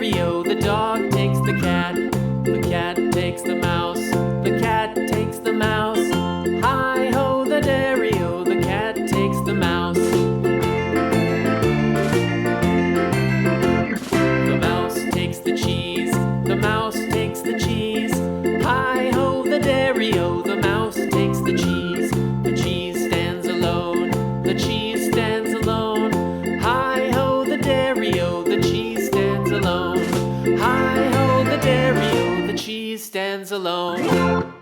dairy-o, the dog takes the cat. The cat takes the mouse. The cat takes the mouse. Hi-ho, the dairy-o, the cat takes the mouse. The mouse takes the cheese. The mouse takes the cheese. Hi-ho, the dairy-o, the mouse takes the cheese. The cheese stands alone. The cheese stands alone. Hi-ho, the dairy-o, the cheese stands alone. Hi-ho, the dairy-o, the cheese stands alone.